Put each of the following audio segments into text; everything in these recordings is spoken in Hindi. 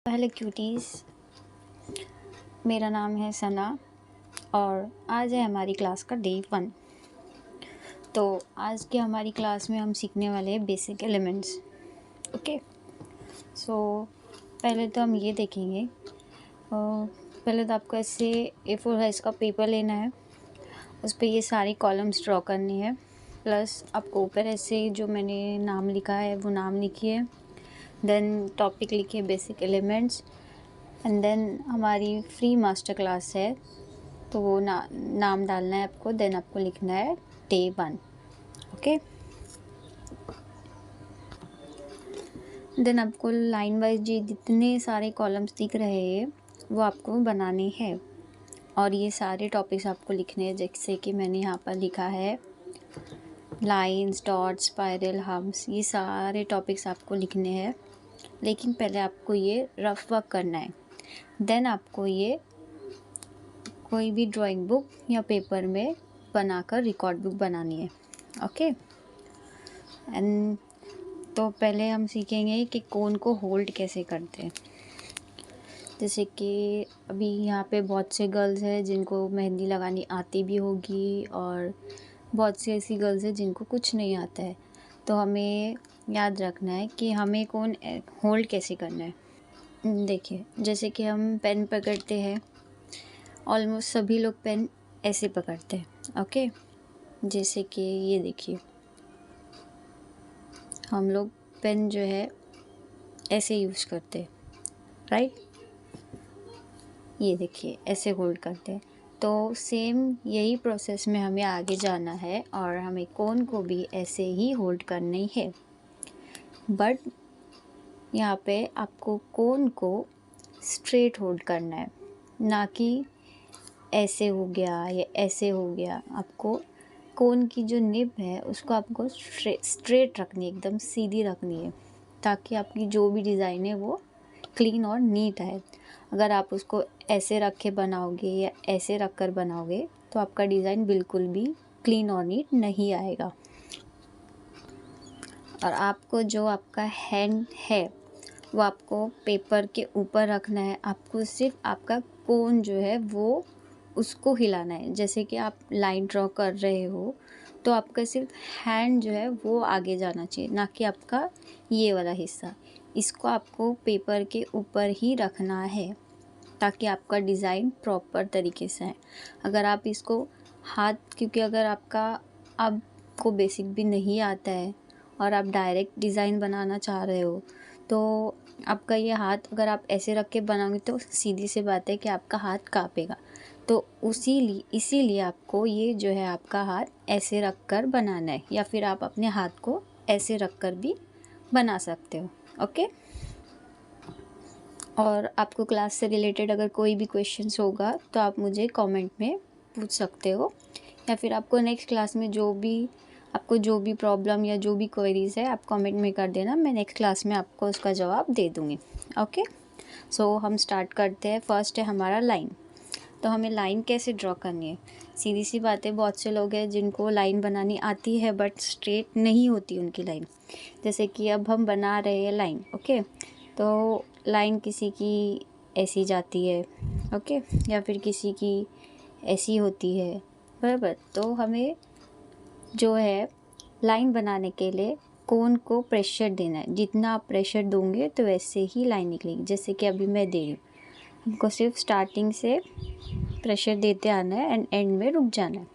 हेलो क्यूटीज़, मेरा नाम है सना और आज है हमारी क्लास का डे 1। तो आज की हमारी क्लास में हम सीखने वाले हैं बेसिक एलिमेंट्स। ओके, सो पहले तो हम ये देखेंगे। पहले तो आपको ऐसे A4 साइज़ का पेपर लेना है, उस पर ये सारी कॉलम्स ड्रॉ करनी है। प्लस आपको ऊपर ऐसे जो मैंने नाम लिखा है वो नाम लिखिए, देन टॉपिक लिखिए बेसिक एलिमेंट्स, एंड देन हमारी फ्री मास्टर क्लास है तो वो नाम डालना है आपको। देन आपको लिखना है डे 1। ओके, देन आपको लाइन वाइज ये जितने सारे कॉलम्स दिख रहे हैं वो आपको बनाने हैं और ये सारे टॉपिक्स आपको लिखने हैं। जैसे कि मैंने यहाँ पर लिखा है लाइंस, डॉट्स, स्पाइरल, हम्स, ये सारे टॉपिक्स आपको लिखने हैं। लेकिन पहले आपको ये रफ वर्क करना है, देन आपको ये कोई भी ड्राइंग बुक या पेपर में बनाकर रिकॉर्ड बुक बनानी है। ओके, एंड तो पहले हम सीखेंगे कि कोन को होल्ड कैसे करते हैं। जैसे कि अभी यहाँ पे बहुत से गर्ल्स हैं जिनको मेहंदी लगानी आती भी होगी और बहुत सी ऐसी गर्ल्स हैं जिनको कुछ नहीं आता है। तो हमें याद रखना है कि हमें कोन होल्ड कैसे करना है। देखिए, जैसे कि हम पेन पकड़ते हैं, ऑलमोस्ट सभी लोग पेन ऐसे पकड़ते हैं। ओके, जैसे कि ये देखिए, हम लोग पेन जो है ऐसे यूज़ करते हैं, राइट। ये देखिए ऐसे होल्ड करते हैं। तो सेम यही प्रोसेस में हमें आगे जाना है और हमें कोन को भी ऐसे ही होल्ड करनी है। बट यहाँ पे आपको कोन को स्ट्रेट होल्ड करना है, ना कि ऐसे हो गया या ऐसे हो गया। आपको कोन की जो निब है उसको आपको स्ट्रेट रखनी है, एकदम सीधी रखनी है, ताकि आपकी जो भी डिज़ाइन है वो क्लीन और नीट आए। अगर आप उसको ऐसे रख के बनाओगे या ऐसे रख कर बनाओगे तो आपका डिज़ाइन बिल्कुल भी क्लीन और नीट नहीं आएगा। और आपको जो आपका हैंड है वो आपको पेपर के ऊपर रखना है। आपको सिर्फ आपका कोन जो है वो उसको हिलाना है। जैसे कि आप लाइन ड्रॉ कर रहे हो तो आपका सिर्फ हैंड जो है वो आगे जाना चाहिए, ना कि आपका ये वाला हिस्सा। इसको आपको पेपर के ऊपर ही रखना है ताकि आपका डिज़ाइन प्रॉपर तरीके से आए। अगर आप इसको क्योंकि अगर आपको बेसिक भी नहीं आता है और आप डायरेक्ट डिज़ाइन बनाना चाह रहे हो तो आपका ये हाथ अगर आप ऐसे रख के बनाओगे तो सीधी सी बात है कि आपका हाथ काँपेगा। तो इसीलिए आपको ये जो है आपका हाथ ऐसे रख कर बनाना है, या फिर आप अपने हाथ को ऐसे रख कर भी बना सकते हो। ओके, और आपको क्लास से रिलेटेड अगर कोई भी क्वेश्चंस होगा तो आप मुझे कमेंट में पूछ सकते हो, या फिर आपको नेक्स्ट क्लास में आपको जो भी प्रॉब्लम या जो भी क्वेरीज़ है आप कमेंट में कर देना। मैं नेक्स्ट क्लास में आपको उसका जवाब दे दूँगी। ओके, सो हम स्टार्ट करते हैं। फर्स्ट है हमारा लाइन। तो हमें लाइन कैसे ड्रॉ करनी है? सीधी सी बात है, बहुत से लोग हैं जिनको लाइन बनानी आती है बट स्ट्रेट नहीं होती उनकी लाइन। जैसे कि अब हम बना रहे हैं लाइन। ओके, तो लाइन किसी की ऐसी जाती है, ओके, या फिर किसी की ऐसी होती है, बराबर। तो हमें जो है लाइन बनाने के लिए कोन को प्रेशर देना है। जितना आप प्रेशर दोगे तो वैसे ही लाइन निकलेगी। जैसे कि अभी मैं दे रही हूँ, हमको सिर्फ स्टार्टिंग से प्रेशर देते आना है एंड एंड में रुक जाना है।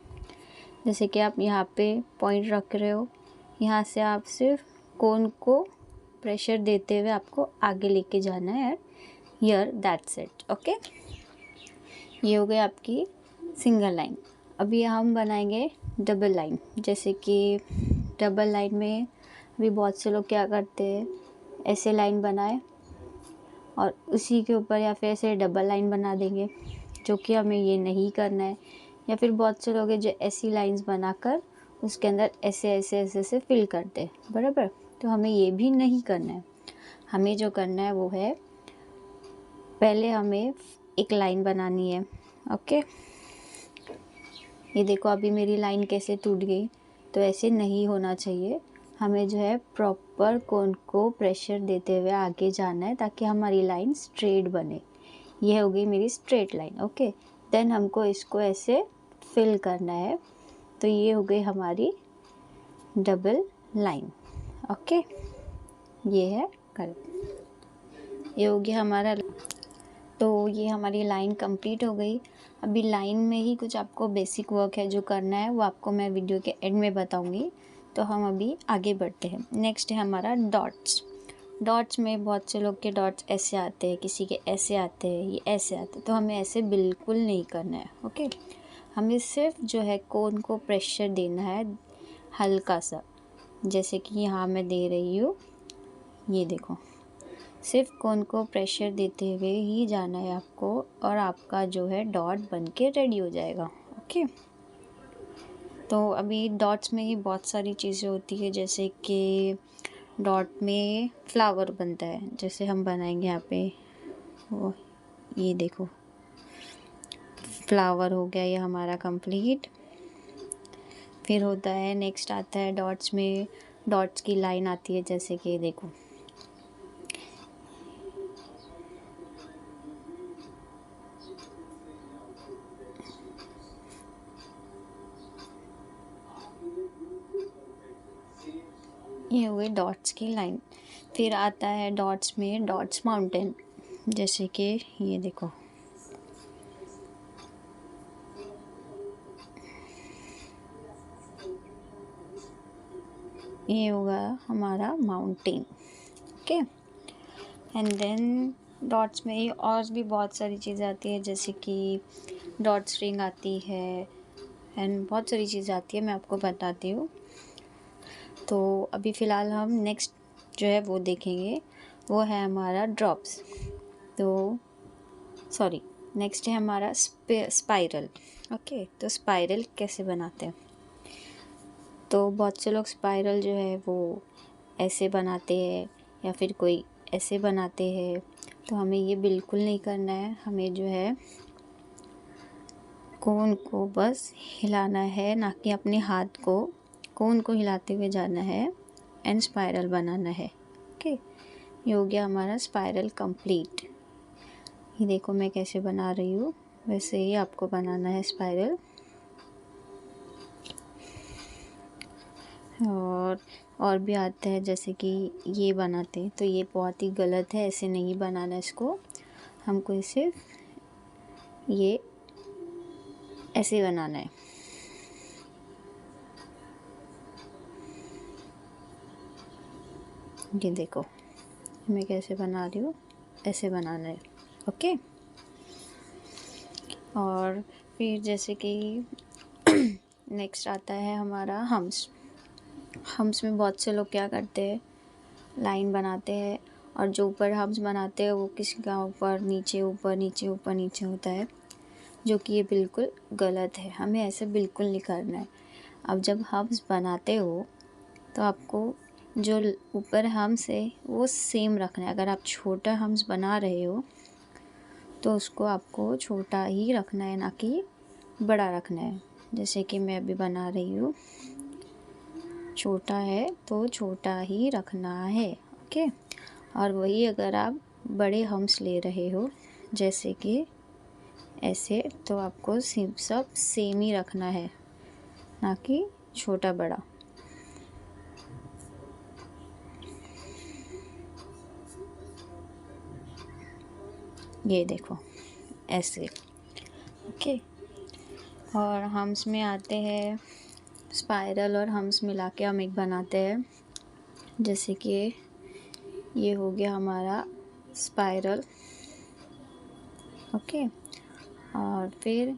जैसे कि आप यहाँ पे पॉइंट रख रहे हो, यहाँ से आप सिर्फ कोन को प्रेशर देते हुए आपको आगे लेके जाना है। Here that's it. ओके, ये हो गई आपकी सिंगल लाइन। अभी हम बनाएंगे डबल लाइन। जैसे कि डबल लाइन में अभी बहुत से लोग क्या करते हैं, ऐसे लाइन बनाए और उसी के ऊपर या फिर ऐसे डबल लाइन बना देंगे, जो कि हमें ये नहीं करना है। या फिर बहुत से लोग हैं जो ऐसी लाइंस बनाकर उसके अंदर ऐसे ऐसे ऐसे ऐसे फिल करते हैं, बराबर। तो हमें ये भी नहीं करना है। हमें जो करना है वो है, पहले हमें एक लाइन बनानी है। ओके, ये देखो अभी मेरी लाइन कैसे टूट गई। तो ऐसे नहीं होना चाहिए, हमें जो है प्रॉपर कोन को प्रेशर देते हुए आगे जाना है ताकि हमारी लाइन स्ट्रेट बने। ये हो गई मेरी स्ट्रेट लाइन। ओके, देन हमको इसको ऐसे फिल करना है। तो ये हो गई हमारी डबल लाइन। ओके, ये है करेक्ट। ये हो गया हमारा। तो ये हमारी लाइन कंप्लीट हो गई। अभी लाइन में ही कुछ आपको बेसिक वर्क है जो करना है, वो आपको मैं वीडियो के एंड में बताऊंगी। तो हम अभी आगे बढ़ते हैं। नेक्स्ट है हमारा डॉट्स। डॉट्स में बहुत से लोग के डॉट्स ऐसे आते हैं, किसी के ऐसे आते हैं, ये ऐसे आते हैं। तो हमें ऐसे बिल्कुल नहीं करना है। ओके, हमें सिर्फ जो है कोन को प्रेशर देना है हल्का सा, जैसे कि यहाँ मैं दे रही हूँ। ये देखो, सिर्फ कोन को प्रेशर देते हुए ही जाना है आपको, और आपका जो है डॉट बन के रेडी हो जाएगा। ओके, तो अभी डॉट्स में ही बहुत सारी चीज़ें होती है, जैसे कि डॉट में फ्लावर बनता है, जैसे हम बनाएंगे यहाँ पे। वो ये देखो, फ्लावर हो गया ये हमारा कंप्लीट। फिर होता है, नेक्स्ट आता है डॉट्स में, डॉट्स की लाइन आती है, जैसे कि देखो ये हुए डॉट्स की लाइन। फिर आता है डॉट्स में डॉट्स माउंटेन, जैसे कि ये देखो, ये होगा हमारा mountain. Okay, and then dots में ही और भी बहुत सारी चीज़ें आती है, जैसे कि डॉट स्ट्रिंग आती है, एंड बहुत सारी चीज़ें आती है, मैं आपको बताती हूँ। तो अभी फ़िलहाल हम नेक्स्ट जो है वो देखेंगे, वो है हमारा ड्रॉप्स। तो सॉरी, नेक्स्ट है हमारा स्पाइरल। ओके, तो स्पाइरल कैसे बनाते हैं? तो बहुत से लोग स्पाइरल जो है वो ऐसे बनाते हैं, या फिर कोई ऐसे बनाते हैं। तो हमें ये बिल्कुल नहीं करना है। हमें जो है कोन को बस हिलाना है, ना कि अपने हाथ को कोन को हिलाते हुए जाना है एंड स्पाइरल बनाना है। ओके, ये हो गया हमारा स्पाइरल कंप्लीट। ये देखो मैं कैसे बना रही हूँ, वैसे ही आपको बनाना है स्पाइरल। और भी आते हैं, जैसे कि ये बनाते हैं, तो ये बहुत ही गलत है, ऐसे नहीं बनाना इसको। हमको सिर्फ ये ऐसे बनाना है। ये देखो मैं कैसे बना रही हूँ, ऐसे बनाना है। ओके, और फिर जैसे कि नेक्स्ट आता है हमारा हम्स। हम्स में बहुत से लोग क्या करते हैं, लाइन बनाते हैं, और जो ऊपर हम्स बनाते हैं वो किसी का ऊपर नीचे ऊपर नीचे ऊपर नीचे होता है, जो कि ये बिल्कुल गलत है। हमें ऐसे बिल्कुल नहीं करना है। अब जब हम्स बनाते हो तो आपको जो ऊपर हम्स है वो सेम रखना है। अगर आप छोटा हम्स बना रहे हो तो उसको आपको छोटा ही रखना है, ना कि बड़ा रखना है। जैसे कि मैं अभी बना रही हूँ, छोटा है तो छोटा ही रखना है। ओके, और वही अगर आप बड़े हम्स ले रहे हो, जैसे कि ऐसे, तो आपको सब सेम ही रखना है, ना कि छोटा बड़ा। ये देखो ऐसे। ओके, और हम्स में आते हैं स्पाइरल और हम्स मिला के हम एक बनाते हैं, जैसे कि ये हो गया हमारा स्पाइरल। ओके, और फिर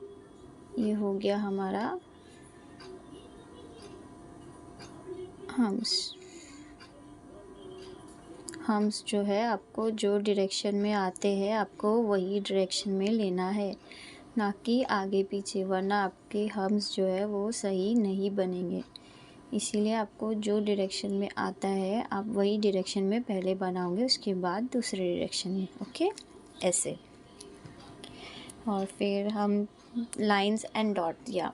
ये हो गया हमारा हम्स। हम्स जो है आपको जो डायरेक्शन में आते हैं आपको वही डायरेक्शन में लेना है, ना कि आगे पीछे, वरना आपके हम्स जो है वो सही नहीं बनेंगे। इसीलिए आपको जो डायरेक्शन में आता है आप वही डायरेक्शन में पहले बनाओगे, उसके बाद दूसरे डायरेक्शन में। ओके, ऐसे। और फिर हम लाइंस एंड डॉट, या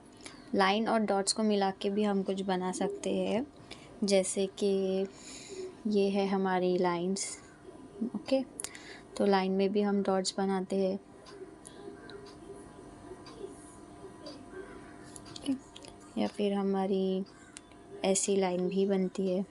लाइन और डॉट्स को मिला के भी हम कुछ बना सकते हैं। जैसे कि ये है हमारी लाइंस। ओके, तो लाइन में भी हम डॉट्स बनाते हैं। या फिर हमारी ऐसी लाइन भी बनती है।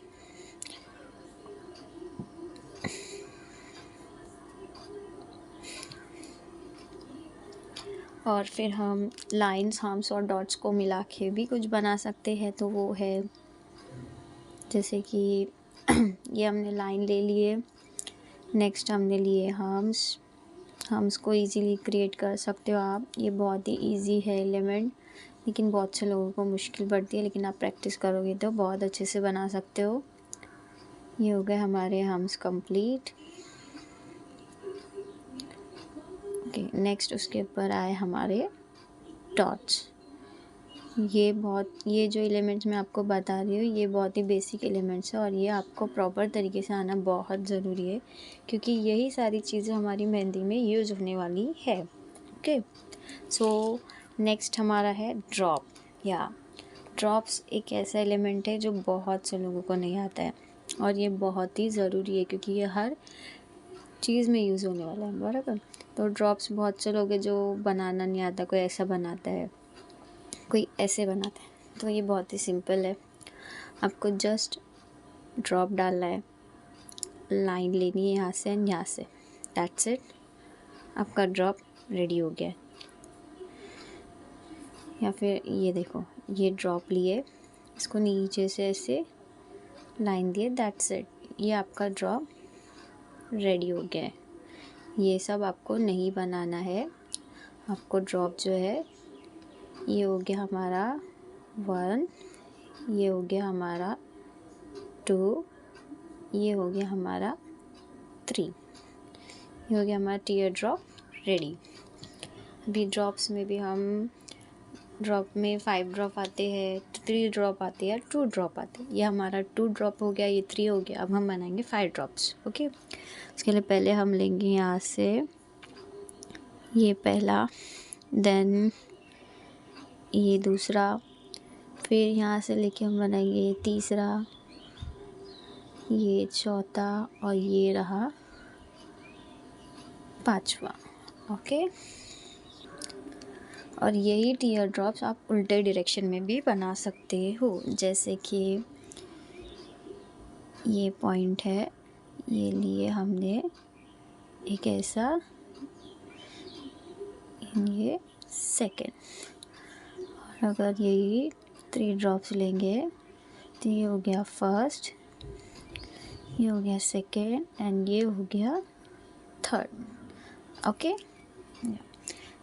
और फिर हम लाइंस, हम्स और डॉट्स को मिला के भी कुछ बना सकते हैं। तो वो है जैसे कि ये हमने लाइन ले लिए, नेक्स्ट हमने लिए हम्स को इजीली क्रिएट कर सकते हो आप। ये बहुत ही इजी है एलिमेंट, लेकिन बहुत से लोगों को मुश्किल पड़ती है, लेकिन आप प्रैक्टिस करोगे तो बहुत अच्छे से बना सकते हो। ये हो गए हमारे हम्स कंप्लीट। ओके, नेक्स्ट उसके ऊपर आए हमारे डॉट्स। ये जो एलिमेंट्स मैं आपको बता रही हूँ, ये बहुत ही बेसिक एलिमेंट्स है और ये आपको प्रॉपर तरीके से आना बहुत ज़रूरी है, क्योंकि यही सारी चीज़ें हमारी मेहंदी में यूज़ होने वाली है। ओके, सो नेक्स्ट हमारा है ड्रॉप। या ड्रॉप्स एक ऐसा एलिमेंट है जो बहुत से लोगों को नहीं आता है और ये बहुत ही ज़रूरी है, क्योंकि ये हर चीज़ में यूज़ होने वाला है, बराबर। तो ड्रॉप्स बहुत से लोग हैं जो बनाना नहीं आता, कोई ऐसा बनाता है, कोई ऐसे बनाता है। तो ये बहुत ही सिंपल है, आपको जस्ट ड्रॉप डालना है, लाइन लेनी है यहाँ से एंड यहाँ से, दैट्स इट, आपका ड्रॉप रेडी हो गया। या फिर ये देखो, ये ड्रॉप लिए, इसको नीचे से ऐसे लाइन दिए, दैट्स इट, ये आपका ड्रॉप रेडी हो गया है। ये सब आपको नहीं बनाना है, आपको ड्रॉप जो है, ये हो गया हमारा 1, ये हो गया हमारा 2, ये हो गया हमारा 3, ये हो गया हमारा टीयर ड्रॉप रेडी। अभी ड्रॉप्स में भी हम ड्रॉप में 5 ड्रॉप आते हैं, 3 ड्रॉप आते हैं, 2 ड्रॉप आते हैं। ये हमारा 2 ड्रॉप हो गया, ये 3 हो गया। अब हम बनाएंगे 5 ड्रॉप्स। ओके, उसके लिए पहले हम लेंगे यहाँ से ये पहला, देन ये दूसरा, फिर यहाँ से लेके हम बनाएंगे ये तीसरा, ये चौथा और ये रहा 5वां। ओके, और यही टीयर ड्रॉप्स आप उल्टे डायरेक्शन में भी बना सकते हो। जैसे कि ये पॉइंट है, ये लिए हमने एक ऐसा, ये सेकेंड, और अगर यही 3 ड्रॉप्स लेंगे तो ये हो गया फर्स्ट, ये हो गया सेकेंड एंड ये हो गया थर्ड। ओके,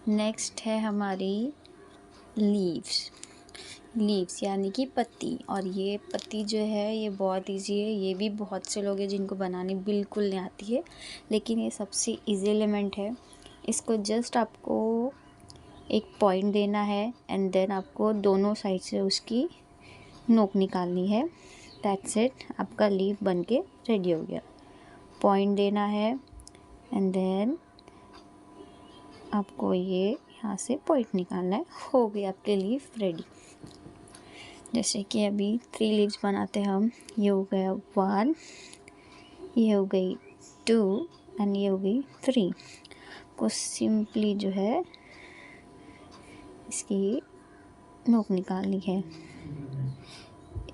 नेक्स्ट है हमारी लीव्स यानी कि पत्ती। और ये पत्ती जो है ये बहुत इजी है, ये भी बहुत से लोग हैं जिनको बनानी बिल्कुल नहीं आती है, लेकिन ये सबसे इजी एलिमेंट है। इसको जस्ट आपको एक पॉइंट देना है एंड देन आपको दोनों साइड से उसकी नोक निकालनी है, दैट्स इट, आपका लीफ बन के रेडी हो गया। पॉइंट देना है एंड देन आपको ये यहाँ से पॉइंट निकालना है, हो गई आपके लीफ रेडी। जैसे कि अभी 3 लीव्स बनाते हैं हम, ये हो गया 1, ये हो गई 2 एंड ये हो गई 3। को सिंपली जो है इसकी नोक निकालनी है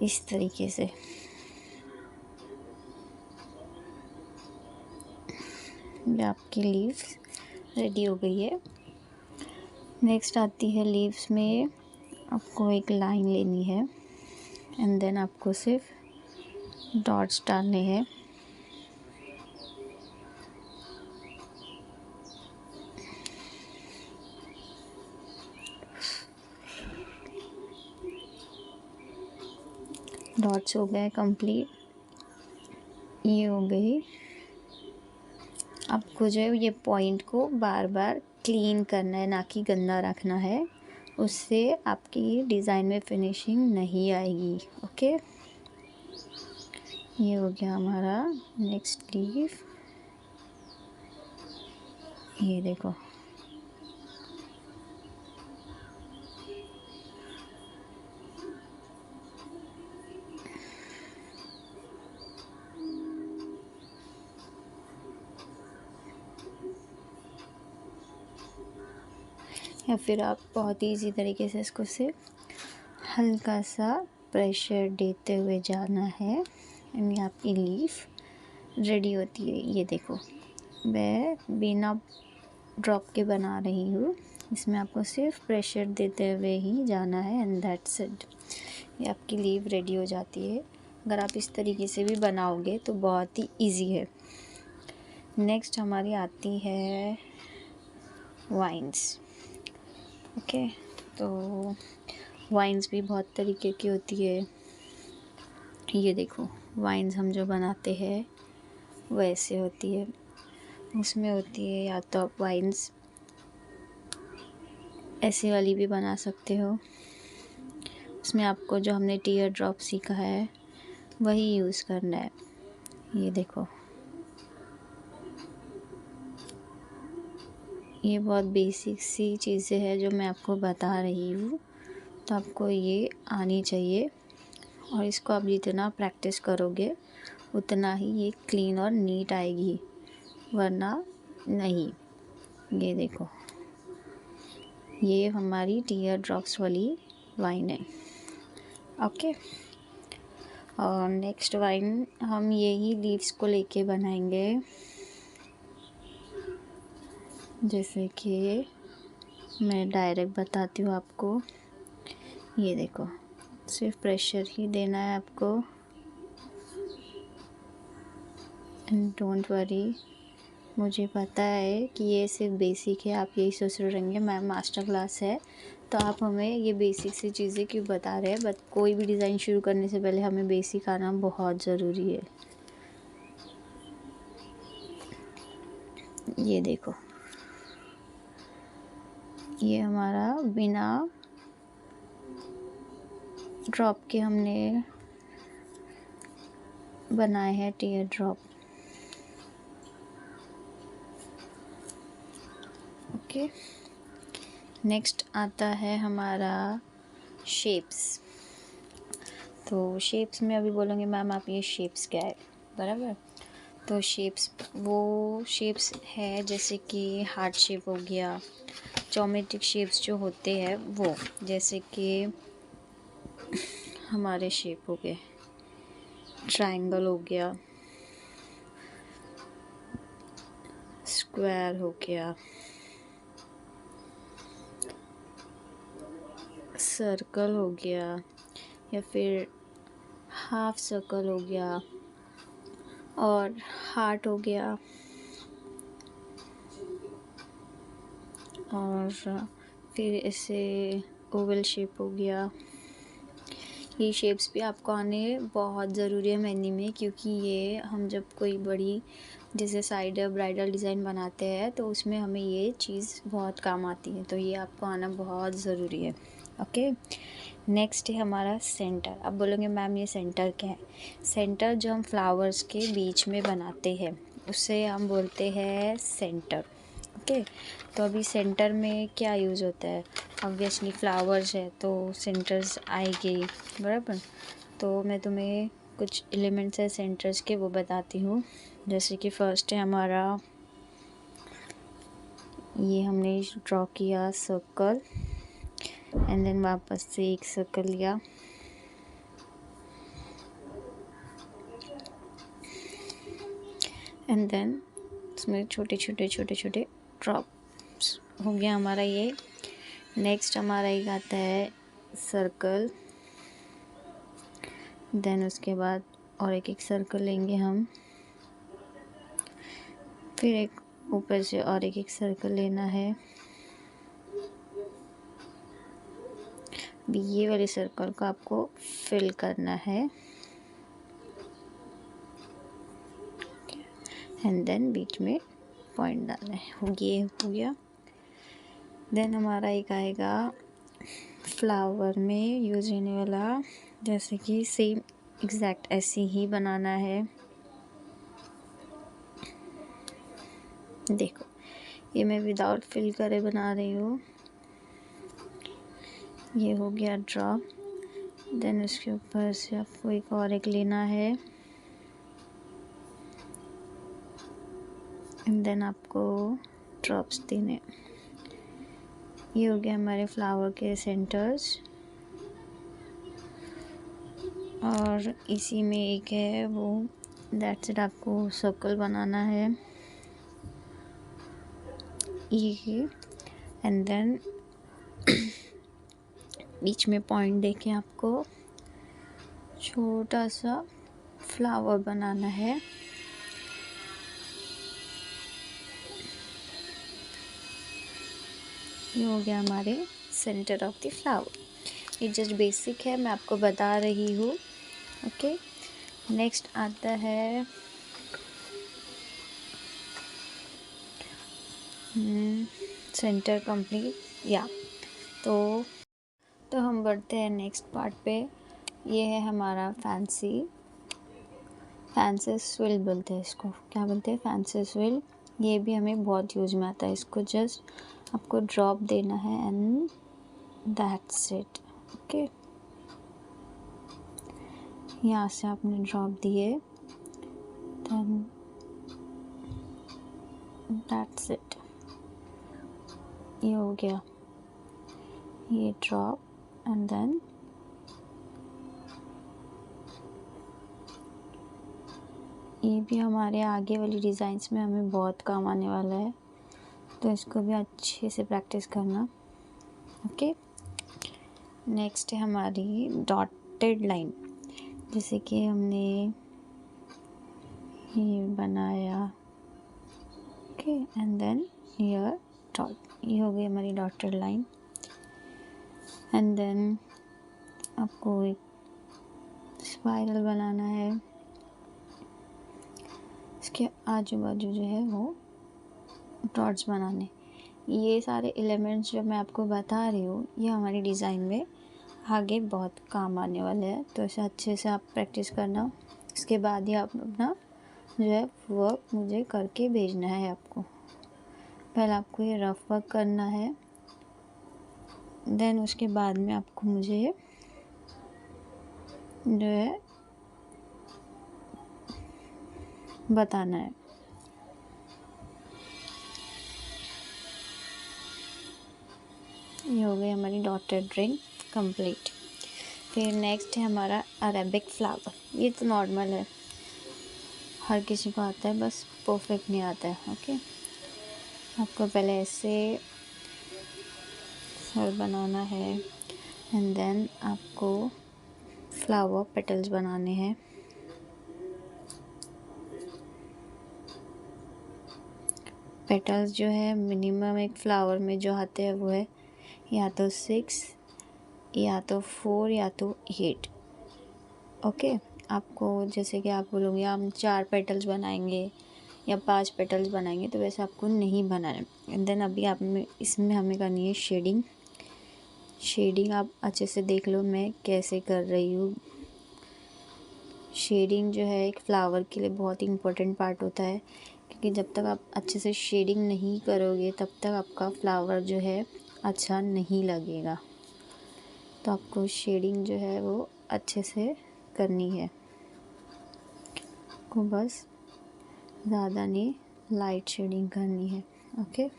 इस तरीके से। ये आपकी लीव्स रेडी हो गई है। नेक्स्ट आती है लीव्स में, आपको एक लाइन लेनी है एंड देन आपको सिर्फ डॉट्स डालने हैं। डॉट्स हो गए कंप्लीट, ये हो गई। आपको जो है ये पॉइंट को बार बार क्लीन करना है, ना कि गंदा रखना है, उससे आपकी डिज़ाइन में फिनिशिंग नहीं आएगी। ओके, ये हो गया हमारा नेक्स्ट लीफ, ये देखो। या फिर आप बहुत ही ईजी तरीके से इसको से हल्का सा प्रेशर देते हुए जाना है एंड आपकी लीफ रेडी होती है। ये देखो मैं बिना ड्रॉप के बना रही हूँ, इसमें आपको सिर्फ प्रेशर देते हुए ही जाना है एंड दैट्स इट। ये आपकी लीफ रेडी हो जाती है। अगर आप इस तरीके से भी बनाओगे तो बहुत ही इजी है। नेक्स्ट हमारी आती है वाइन्स। ओके, तो वाइन्स भी बहुत तरीके की होती है। ये देखो वाइन्स हम जो बनाते हैं वैसे होती है। उसमें होती है या तो आप वाइन्स ऐसी वाली भी बना सकते हो। उसमें आपको जो हमने टीयर ड्रॉप सीखा है वही यूज़ करना है। ये देखो ये बहुत बेसिक सी चीज़ें हैं जो मैं आपको बता रही हूँ, तो आपको ये आनी चाहिए और इसको आप जितना प्रैक्टिस करोगे उतना ही ये क्लीन और नीट आएगी, वरना नहीं। ये देखो ये हमारी टीयर ड्रॉप्स वाली वाइन है। ओके, और नेक्स्ट वाइन हम यही लीव्स को लेके बनाएंगे। जैसे कि मैं डायरेक्ट बताती हूँ आपको। ये देखो सिर्फ प्रेशर ही देना है आपको एंड डोंट वरी। मुझे पता है कि ये सिर्फ बेसिक है, आप यही सोच रहे होंगे मैम मास्टर क्लास है तो आप हमें ये बेसिक सी चीज़ें क्यों बता रहे हैं। बट कोई भी डिज़ाइन शुरू करने से पहले हमें बेसिक आना बहुत ज़रूरी है। ये देखो ये हमारा बिना ड्रॉप के हमने बनाए हैं टीयर ड्रॉप। ओके, नेक्स्ट आता है हमारा शेप्स। तो शेप्स में अभी बोलोगे मैम आप ये शेप्स क्या है, बराबर। तो शेप्स वो शेप्स है जैसे कि हार्ट शेप हो गया, ज्योमेट्रिक शेप्स जो होते हैं वो, जैसे कि हमारे शेप हो गए ट्रायंगल हो गया, स्क्वायर हो गया, सर्कल हो गया, या फिर हाफ सर्कल हो गया और हार्ट हो गया, और फिर ऐसे ओवल शेप हो गया। ये शेप्स भी आपको आने बहुत ज़रूरी है मेहंदी में, क्योंकि ये हम जब कोई बड़ी जैसे साइड ब्राइडल डिज़ाइन बनाते हैं तो उसमें हमें ये चीज़ बहुत काम आती है, तो ये आपको आना बहुत ज़रूरी है। ओके, नेक्स्ट है हमारा सेंटर। अब बोलोगे मैम ये सेंटर क्या है। सेंटर जो हम फ्लावर्स के बीच में बनाते हैं उसे हम बोलते हैं सेंटर। ओके, तो अभी सेंटर में क्या यूज़ होता है, ऑब्वियसली फ्लावर्स है तो सेंटर्स आएंगे, बराबर। तो मैं तुम्हें कुछ एलिमेंट्स है सेंटर्स के वो बताती हूँ। जैसे कि फर्स्ट है हमारा, ये हमने ड्रॉ किया सर्कल एंड देन वापस से एक सर्कल लिया, एंड देन इसमें छोटे छोटे छोटे छोटे ड्रॉप्स हो गया हमारा ये। नेक्स्ट हमारा एक आता है सर्कल, देन उसके बाद और एक एक सर्कल लेंगे हम, फिर एक ऊपर से और एक एक सर्कल लेना है। भी ये वाले सर्कल को आपको फिल करना है एंड देन बीच में पॉइंट डालना है। ये हो गया। देन हमारा एक आएगा फ्लावर में यूज होने वाला, जैसे कि सेम एग्जैक्ट ऐसे ही बनाना है। देखो ये मैं विदाउट फिल करे बना रही हूँ। ये हो गया ड्रॉप, देन उसके ऊपर से आपको एक और एक लेना है एंड देन आपको ड्रॉप्स देने। ये हो गया हमारे फ्लावर के सेंटर्स। और इसी में एक है वो, दैट्स इट, आपको सर्कल बनाना है ये। एंड देन बीच में पॉइंट देके आपको छोटा सा फ्लावर बनाना है। ये हो गया हमारे सेंटर ऑफ द फ्लावर। ये जस्ट बेसिक है, मैं आपको बता रही हूँ। ओके, नेक्स्ट आता है सेंटर कंप्लीट या। तो हम बढ़ते हैं नेक्स्ट पार्ट पे। ये है हमारा फैंसी स्विल बोलते हैं इसको। क्या बोलते हैं? Fancy swirl. ये भी हमें बहुत यूज में आता है। इसको जस्ट आपको ड्रॉप देना है एंड दैट्स इट। ओके, यहाँ से आपने ड्रॉप दिए, देन दैट्स इट। ये हो गया, ये ड्रॉप एंड देन ये भी हमारे आगे वाली डिज़ाइंस में हमें बहुत काम आने वाला है, तो इसको भी अच्छे से प्रैक्टिस करना। ओके, नेक्स्ट है हमारी डॉटेड लाइन। जैसे कि हमने ये बनाया, okay, and then here dot. ये हो गई हमारी डॉटेड लाइन। एंड देन आपको एक स्पाइरल बनाना है। इसके आजू बाजू जो है वो डॉट्स बनाने। ये सारे एलिमेंट्स जो मैं आपको बता रही हूँ, ये हमारी डिज़ाइन में आगे बहुत काम आने वाले हैं, तो इसे अच्छे से आप प्रैक्टिस करना। इसके बाद ही आप अपना जो है वर्क मुझे करके भेजना है आपको। पहले आपको ये रफ वर्क करना है, देन उसके बाद में आपको मुझे जो है बताना है। ये हो गई हमारी डॉटेड रिंग कंप्लीट। फिर नेक्स्ट है हमारा अरेबिक फ्लावर। ये तो नॉर्मल है, हर किसी को आता है, बस परफेक्ट नहीं आता है। ओके, आपको पहले ऐसे सर बनाना है एंड देन आपको फ्लावर पेटल्स बनाने हैं। पेटल्स जो है मिनिमम एक फ्लावर में जो आते हैं वो है या तो 6, या तो 4, या तो 8। ओके, आपको जैसे कि आप बोलोगे हम 4 पेटल्स बनाएंगे या 5 पेटल्स बनाएंगे, तो वैसे आपको नहीं बनाना है। एंड देन अभी आप में इसमें हमें करनी है शेडिंग आप अच्छे से देख लो मैं कैसे कर रही हूँ। शेडिंग जो है एक फ्लावर के लिए बहुत ही इम्पोर्टेंट पार्ट होता है, क्योंकि जब तक आप अच्छे से शेडिंग नहीं करोगे तब तक आपका फ्लावर जो है अच्छा नहीं लगेगा। तो आपको शेडिंग जो है वो अच्छे से करनी है, को बस ज़्यादा नहीं, लाइट शेडिंग करनी है। ओके,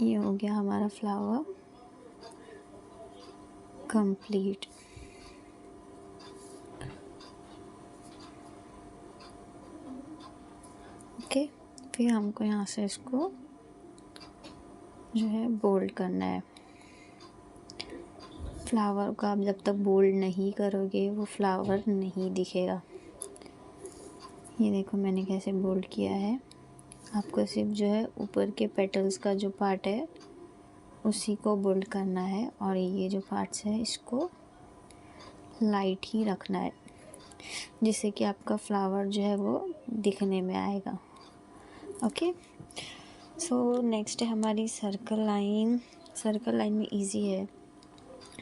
ये हो गया हमारा फ्लावर कंप्लीट। ओके, फिर हमको यहाँ से इसको जो है बोल्ड करना है। फ्लावर को आप जब तक बोल्ड नहीं करोगे वो फ्लावर नहीं दिखेगा। ये देखो मैंने कैसे बोल्ड किया है। आपको सिर्फ जो है ऊपर के पेटल्स का जो पार्ट है उसी को बोल्ड करना है, और ये जो पार्ट्स है इसको लाइट ही रखना है, जिससे कि आपका फ्लावर जो है वो दिखने में आएगा। ओके, सो नेक्स्ट है हमारी सर्कल लाइन। सर्कल लाइन में इजी है,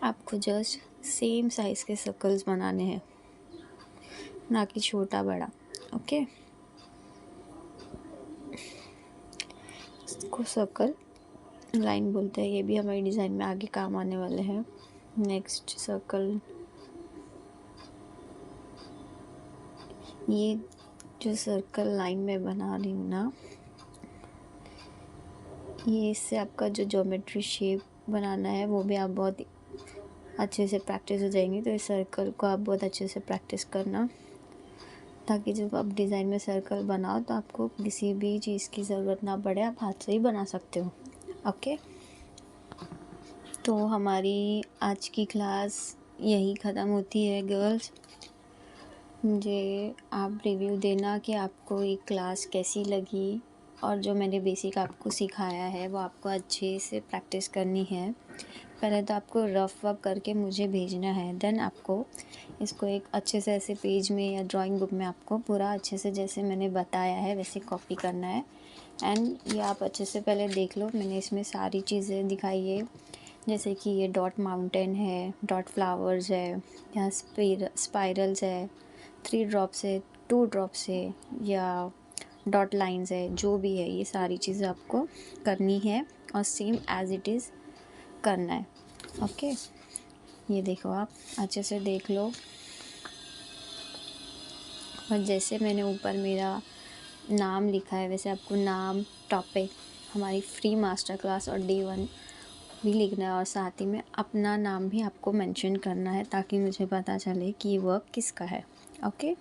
आपको जस्ट सेम साइज़ के सर्कल्स बनाने हैं, ना कि छोटा बड़ा। ओके, इसको सर्कल लाइन बोलते हैं। ये भी हमारी डिज़ाइन में आगे काम आने वाले हैं। नेक्स्ट सर्कल, ये जो सर्कल लाइन में बना रही हूँ ना, ये इससे आपका जो ज्योमेट्री शेप बनाना है वो भी आप बहुत अच्छे से प्रैक्टिस हो जाएंगी। तो इस सर्कल को आप बहुत अच्छे से प्रैक्टिस करना, ताकि जब आप डिज़ाइन में सर्कल बनाओ तो आपको किसी भी चीज़ की ज़रूरत ना पड़े, आप हाथ से ही बना सकते हो। ओके, तो हमारी आज की क्लास यही ख़त्म होती है गर्ल्स। मुझे आप रिव्यू देना कि आपको ये क्लास कैसी लगी, और जो मैंने बेसिक आपको सिखाया है वो आपको अच्छे से प्रैक्टिस करनी है। पहले तो आपको रफ वर्क करके मुझे भेजना है, देन आपको इसको एक अच्छे से ऐसे पेज में या ड्राइंग बुक में आपको पूरा अच्छे से जैसे मैंने बताया है वैसे कॉपी करना है। एंड ये आप अच्छे से पहले देख लो, मैंने इसमें सारी चीज़ें दिखाई है, जैसे कि ये डॉट माउंटेन है, डॉट फ्लावर्स है, यहाँ स्पाइरल्स है, 3 ड्रॉप्स है, 2 ड्रॉप्स है, या डॉट लाइंस है, जो भी है ये सारी चीज़ें आपको करनी है और सेम एज इट इज़ करना है। ओके, ये देखो आप अच्छे से देख लो, और जैसे मैंने ऊपर मेरा नाम लिखा है वैसे आपको नाम, टॉपिक, हमारी फ्री मास्टर क्लास और डे 1 भी लिखना है, और साथ ही में अपना नाम भी आपको मेंशन करना है, ताकि मुझे पता चले कि ये वर्क किसका है। ओके,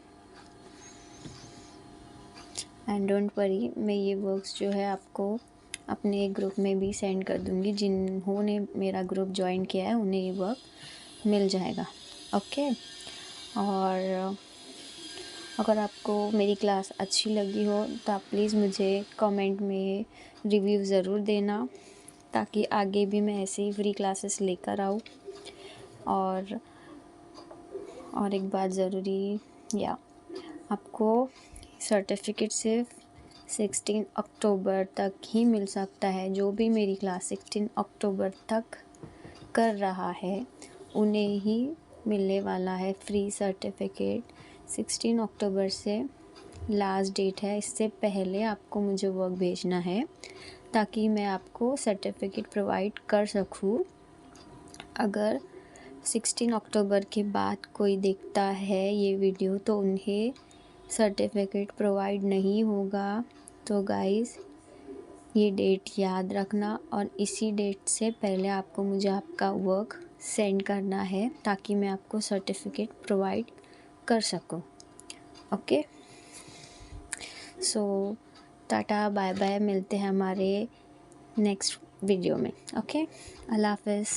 एंड डोंट वरी, मैं ये वर्क्स जो है आपको अपने ग्रुप में भी सेंड कर दूँगी। जिन्होंने मेरा ग्रुप ज्वाइन किया है उन्हें ये वर्क मिल जाएगा। ओके, और अगर आपको मेरी क्लास अच्छी लगी हो तो आप प्लीज़ मुझे कमेंट में रिव्यू ज़रूर देना, ताकि आगे भी मैं ऐसे ही फ्री क्लासेस लेकर आऊँ। और एक बात ज़रूरी, या आपको सर्टिफिकेट सिर्फ 16 अक्टूबर तक ही मिल सकता है। जो भी मेरी क्लास 16 अक्टूबर तक कर रहा है उन्हें ही मिलने वाला है फ्री सर्टिफिकेट। 16 अक्टूबर से लास्ट डेट है, इससे पहले आपको मुझे वर्क भेजना है ताकि मैं आपको सर्टिफिकेट प्रोवाइड कर सकूँ। अगर 16 अक्टूबर के बाद कोई देखता है ये वीडियो तो उन्हें सर्टिफिकेट प्रोवाइड नहीं होगा। तो गाइस, ये डेट याद रखना, और इसी डेट से पहले आपको मुझे आपका वर्क सेंड करना है ताकि मैं आपको सर्टिफिकेट प्रोवाइड कर सकूं। ओके, सो टाटा बाय बाय, मिलते हैं हमारे नेक्स्ट वीडियो में। ओके, अल्लाह हाफ़िज़।